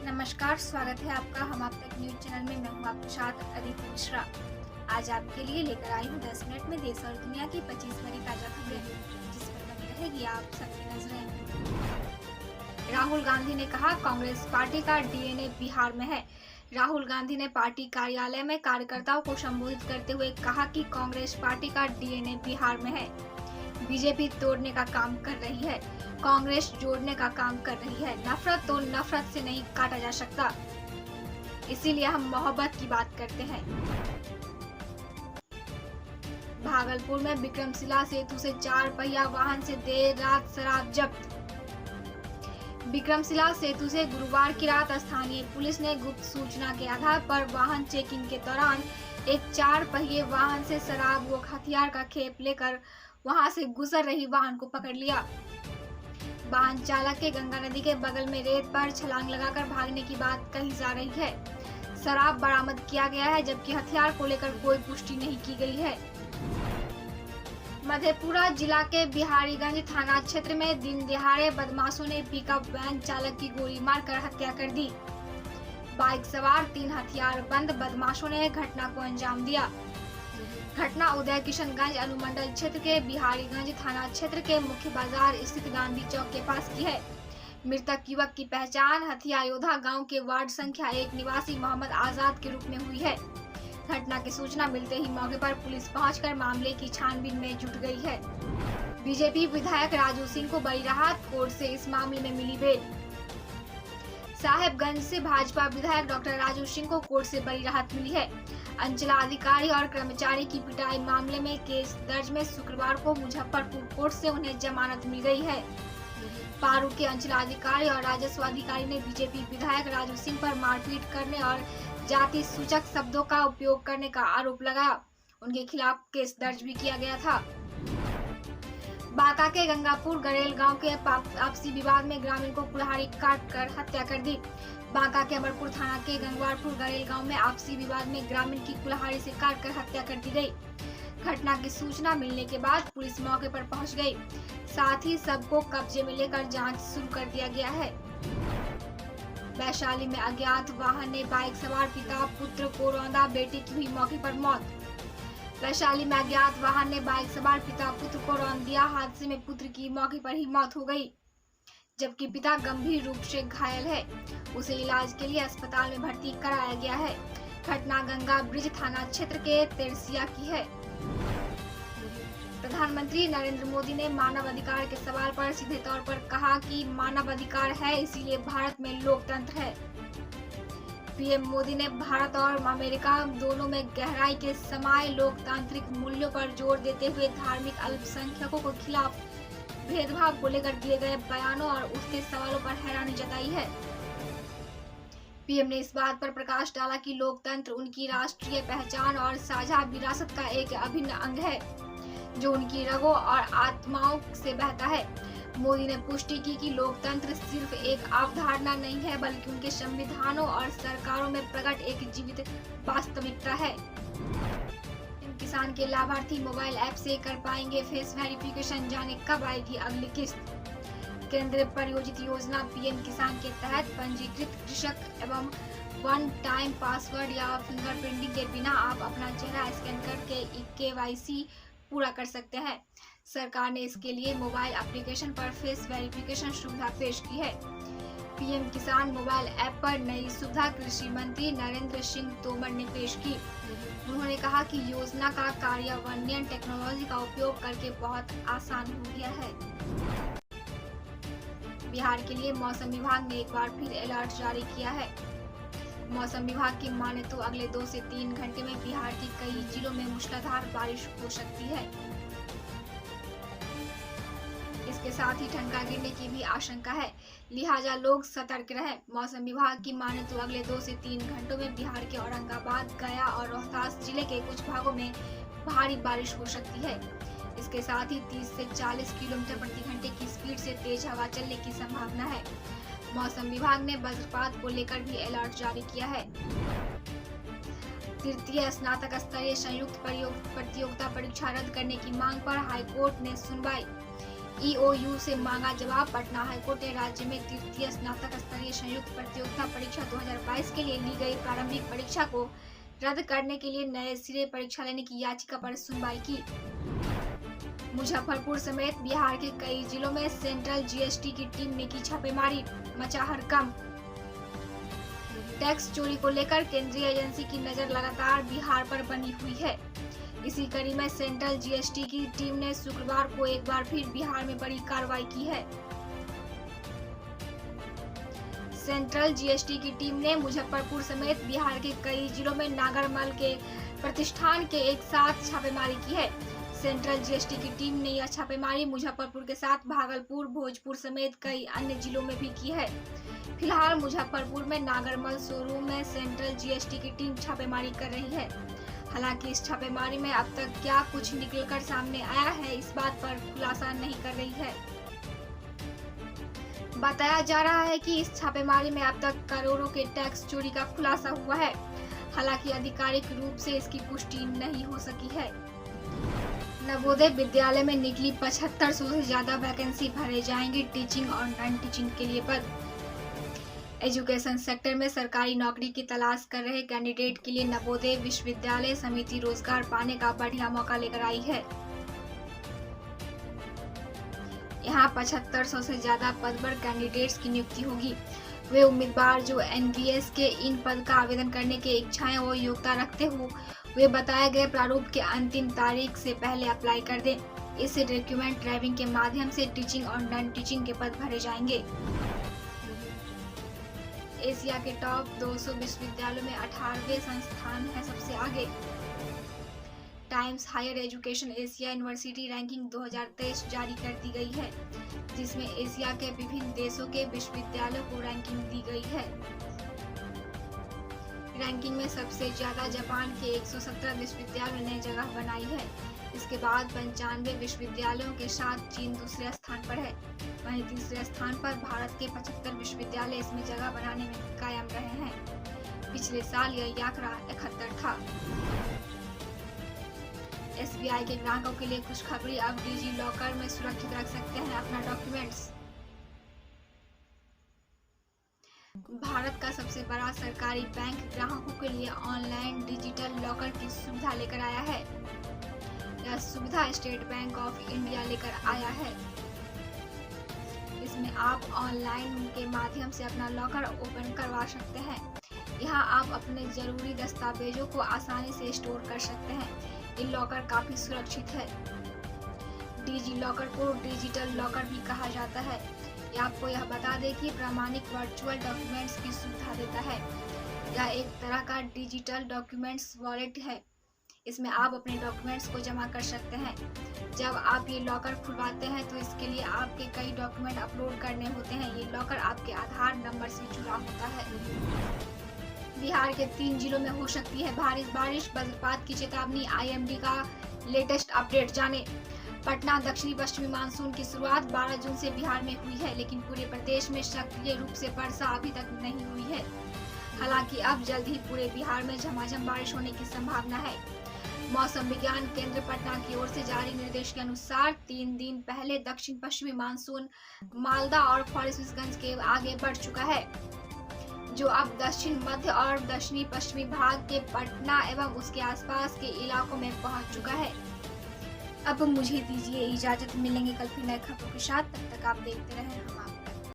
नमस्कार, स्वागत है आपका हम आप तक न्यूज चैनल में। मैं हूँ आपके साथ अदिति मिश्रा। आज आपके लिए लेकर आई हूँ 10 मिनट में देश और दुनिया की 25 बड़ी ताजा खबरें, जिस पर बनी रहेगी आप सबकी नजरें। राहुल गांधी ने कहा, कांग्रेस पार्टी का डीएनए बिहार में है। राहुल गांधी ने पार्टी कार्यालय में कार्यकर्ताओं को संबोधित करते हुए कहा कि कांग्रेस पार्टी का डीएनए बिहार में है। बीजेपी तोड़ने का काम कर रही है, कांग्रेस जोड़ने का काम कर रही है। नफरत तो नफरत से नहीं काटा जा सकता, इसीलिए हम मोहब्बत की बात करते हैं। भागलपुर में विक्रमशिला सेतु से 4 पहिया वाहन से देर रात शराब जब्त। विक्रमशिला सेतु से गुरुवार की रात स्थानीय पुलिस ने गुप्त सूचना के आधार पर वाहन चेकिंग के दौरान एक 4 पहिए वाहन से शराब व हथियार का खेप लेकर वहां से गुजर रही वाहन को पकड़ लिया। वाहन चालक के गंगा नदी के बगल में रेत पर छलांग लगाकर भागने की बात कही जा रही है। शराब बरामद किया गया है, जबकि हथियार को लेकर कोई पुष्टि नहीं की गई है। मधेपुरा जिला के बिहारीगंज थाना क्षेत्र में दिन दिहाड़े बदमाशों ने पिकअप वैन चालक की गोली मारकर हत्या कर दी। बाइक सवार 3 हथियारबंद बदमाशों ने घटना को अंजाम दिया। घटना उदय किशनगंज अनुमंडल क्षेत्र के बिहारीगंज थाना क्षेत्र के मुख्य बाजार स्थित गांधी चौक के पास की है। मृतक युवक की पहचान हथिया योद्धा गांव के वार्ड संख्या 1 निवासी मोहम्मद आजाद के रूप में हुई है। घटना की सूचना मिलते ही मौके पर पुलिस पहुंचकर मामले की छानबीन में जुट गई है। बीजेपी विधायक राजू सिंह को बड़ी राहत, कोर्ट से इस मामले में मिली बेल। साहेबगंज से भाजपा विधायक डॉक्टर राजू सिंह को कोर्ट से बड़ी राहत मिली है। अंचलाधिकारी और कर्मचारी की पिटाई मामले में केस दर्ज में शुक्रवार को मुजफ्फरपुर कोर्ट से उन्हें जमानत मिल गई है। पारू के अंचलाधिकारी और राजस्व अधिकारी ने बीजेपी विधायक राजू सिंह पर मारपीट करने और जाति सूचक शब्दों का उपयोग करने का आरोप लगाया। उनके खिलाफ केस दर्ज भी किया गया था। बांका के गंगापुर गरेल गांव के आपसी विवाद में ग्रामीण को कुल्हाड़ी काटकर हत्या कर दी। बांका के अमरपुर थाना के गंगवारपुर गरेल गांव में आपसी विवाद में ग्रामीण की कुल्हाड़ी से काटकर हत्या कर दी गई। घटना की सूचना मिलने के बाद पुलिस मौके पर पहुंच गई। साथ ही सबको कब्जे में लेकर जांच शुरू कर दिया गया है। वैशाली में अज्ञात वाहन ने बाइक सवार पिता पुत्र को रौंदा, बेटी की हुई मौके पर मौत। वैशाली में अज्ञात वाहन ने बाइक सवार पिता पुत्र को रौंद दिया। हादसे में पुत्र की मौके पर ही मौत हो गई, जबकि पिता गंभीर रूप से घायल है। उसे इलाज के लिए अस्पताल में भर्ती कराया गया है। घटना गंगा ब्रिज थाना क्षेत्र के तेरसिया की है। प्रधानमंत्री नरेंद्र मोदी ने मानव अधिकार के सवाल पर सीधे तौर पर कहा कि मानव अधिकार है, इसीलिए भारत में लोकतंत्र है। पीएम मोदी ने भारत और अमेरिका दोनों में गहराई के समाये लोकतांत्रिक मूल्यों पर जोर देते हुए धार्मिक अल्पसंख्यकों के खिलाफ भेदभाव को लेकर दिए गए बयानों और उठते सवालों पर हैरानी जताई है। पीएम ने इस बात पर प्रकाश डाला कि लोकतंत्र उनकी राष्ट्रीय पहचान और साझा विरासत का एक अभिन्न अंग है, जो उनकी रगों और आत्माओं से बहता है। मोदी ने पुष्टि की कि लोकतंत्र सिर्फ एक अवधारणा नहीं है, बल्कि उनके संविधानों और सरकारों में प्रकट एक जीवित वास्तविकता है। किसान के लाभार्थी मोबाइल ऐप से कर पाएंगे फेस वेरिफिकेशन, जाने कब आएगी अगली किस्त। केंद्र प्रायोजित योजना पीएम किसान के तहत पंजीकृत कृषक एवं वन टाइम पासवर्ड या फिंगरप्रिंटिंग के बिना आप अपना चेहरा स्कैन करके केवाईसी पूरा कर सकते हैं। सरकार ने इसके लिए मोबाइल एप्लीकेशन पर फेस वेरिफिकेशन सुविधा पेश की है। पीएम किसान मोबाइल ऐप पर नई सुविधा कृषि मंत्री नरेंद्र सिंह तोमर ने पेश की। उन्होंने कहा कि योजना का कार्यान्वयन टेक्नोलॉजी का उपयोग करके बहुत आसान हो गया है। बिहार के लिए मौसम विभाग ने एक बार फिर अलर्ट जारी किया है। मौसम विभाग की माने तो अगले 2 से 3 घंटे में बिहार के कई जिलों में मूसलाधार बारिश हो सकती है। इसके साथ ही ठनका गिरने की भी आशंका है, लिहाजा लोग सतर्क रहें। मौसम विभाग की माने तो अगले 2 से 3 घंटों में बिहार के औरंगाबाद, गया और रोहतास जिले के कुछ भागों में भारी बारिश हो सकती है। इसके साथ ही 30 से 40 किलोमीटर प्रति घंटे की स्पीड से तेज हवा चलने की संभावना है। मौसम विभाग ने वज्रपात को लेकर भी अलर्ट जारी किया है। तृतीय स्नातक स्तरीय संयुक्त प्रतियोगिता परीक्षा रद्द करने की मांग पर हाईकोर्ट ने सुनवाई। EOU से मांगा जवाब। पटना हाईकोर्ट ने राज्य में तृतीय स्नातक स्तरीय संयुक्त प्रतियोगिता परीक्षा 2022 के लिए ली गई प्रारंभिक परीक्षा को रद्द करने के लिए नए सिरे परीक्षा लेने की याचिका पर सुनवाई की। मुजफ्फरपुर समेत बिहार के कई जिलों में सेंट्रल GST की टीम ने की छापेमारी, मचा हड़कंप। टैक्स चोरी को लेकर केंद्रीय एजेंसी की नजर लगातार बिहार पर बनी हुई है। इसी कड़ी में सेंट्रल GST की टीम ने शुक्रवार को एक बार फिर बिहार में बड़ी कार्रवाई की है। सेंट्रल GST की टीम ने मुजफ्फरपुर समेत बिहार के कई जिलों में नागरमल के प्रतिष्ठान के एक साथ छापेमारी की है। सेंट्रल GST की टीम ने यह छापेमारी मुजफ्फरपुर के साथ भागलपुर, भोजपुर समेत कई अन्य जिलों में भी की है। फिलहाल मुजफ्फरपुर में नागरमल शोरूम में सेंट्रल GST की टीम छापेमारी कर रही है। हालांकि इस छापेमारी में अब तक क्या कुछ निकलकर सामने आया है, इस बात पर खुलासा नहीं कर रही है। बताया जा रहा है कि इस छापेमारी में अब तक करोड़ों के टैक्स चोरी का खुलासा हुआ है। हालांकि आधिकारिक रूप से इसकी पुष्टि नहीं हो सकी है। नवोदय विद्यालय में निकली 7500 से ज्यादा वैकेंसी भरे जाएंगे। टीचिंग और नॉन टीचिंग के लिए पद। एजुकेशन सेक्टर में सरकारी नौकरी की तलाश कर रहे कैंडिडेट के लिए नवोदय विश्वविद्यालय समिति रोजगार पाने का बढ़िया मौका लेकर आई है। यहाँ 7500 से ज्यादा पद पर कैंडिडेट्स की नियुक्ति होगी। वे उम्मीदवार जो NVS के इन पद का आवेदन करने की इच्छाएं और योग्यता रखते हो, वे बताए गए प्रारूप के अंतिम तारीख से पहले अप्लाई कर दें। इससे डॉक्यूमेंट ड्राइविंग के माध्यम से टीचिंग और नॉन टीचिंग के पद भरे जाएंगे। एशिया के टॉप 200 विश्वविद्यालयों में 18वें संस्थान है सबसे आगे। Times Higher Education Asia University Ranking 2023 जारी कर दी गई है, जिसमें एशिया के विभिन्न देशों के विश्वविद्यालयों को रैंकिंग दी गई है। रैंकिंग में सबसे ज्यादा जापान के 117 विश्वविद्यालयों ने जगह बनाई है। इसके बाद 95 विश्वविद्यालयों के साथ चीन दूसरे स्थान पर है। वहीं तीसरे स्थान पर भारत के 75 विश्वविद्यालय इसमें जगह बनाने में कायम रहे हैं। पिछले साल यह आंकड़ा 71 था। SBI के ग्राहकों के लिए खुशखबरी, अब डिजी लॉकर में सुरक्षित रख सकते हैं अपना डॉक्यूमेंट्स। भारत का सबसे बड़ा सरकारी बैंक ग्राहकों के लिए ऑनलाइन डिजिटल लॉकर की सुविधा लेकर आया है। यह सुविधा स्टेट बैंक ऑफ इंडिया लेकर आया है। इसमें आप ऑनलाइन के माध्यम से अपना लॉकर ओपन करवा सकते हैं। यहाँ आप अपने जरूरी दस्तावेजों को आसानी से स्टोर कर सकते हैं। ये लॉकर काफी सुरक्षित है। डिजी लॉकर को डिजिटल लॉकर भी कहा जाता है। ये आपको यह बता दें कि प्रामाणिक वर्चुअल डॉक्यूमेंट्स की सुविधा देता है। यह एक तरह का डिजिटल डॉक्यूमेंट्स वॉलेट है। इसमें आप अपने डॉक्यूमेंट्स को जमा कर सकते हैं। जब आप ये लॉकर खुलवाते हैं तो इसके लिए आपके कई डॉक्यूमेंट अपलोड करने होते हैं। ये लॉकर आपके आधार नंबर से जुड़ा होता है। बिहार के 3 जिलों में हो सकती है भारी बारिश, वज्रपात की चेतावनी। IMD का लेटेस्ट अपडेट जाने। पटना दक्षिणी पश्चिमी मानसून की शुरुआत 12 जून से बिहार में हुई है, लेकिन पूरे प्रदेश में सक्रिय रूप से वर्षा अभी तक नहीं हुई है। हालांकि अब जल्द ही पूरे बिहार में झमाझम बारिश होने की संभावना है। मौसम विज्ञान केंद्र पटना की ओर से जारी निर्देश के अनुसार 3 दिन पहले दक्षिण पश्चिमी मानसून मालदा और फॉरेस्टगंज के आगे बढ़ चुका है, जो अब दक्षिण मध्य और दक्षिणी पश्चिमी भाग के पटना एवं उसके आसपास के इलाकों में पहुंच चुका है। अब मुझे दीजिए इजाजत, मिलेंगे कल फिर नए खबरों के साथ। तब तक आप देखते रहें हमारा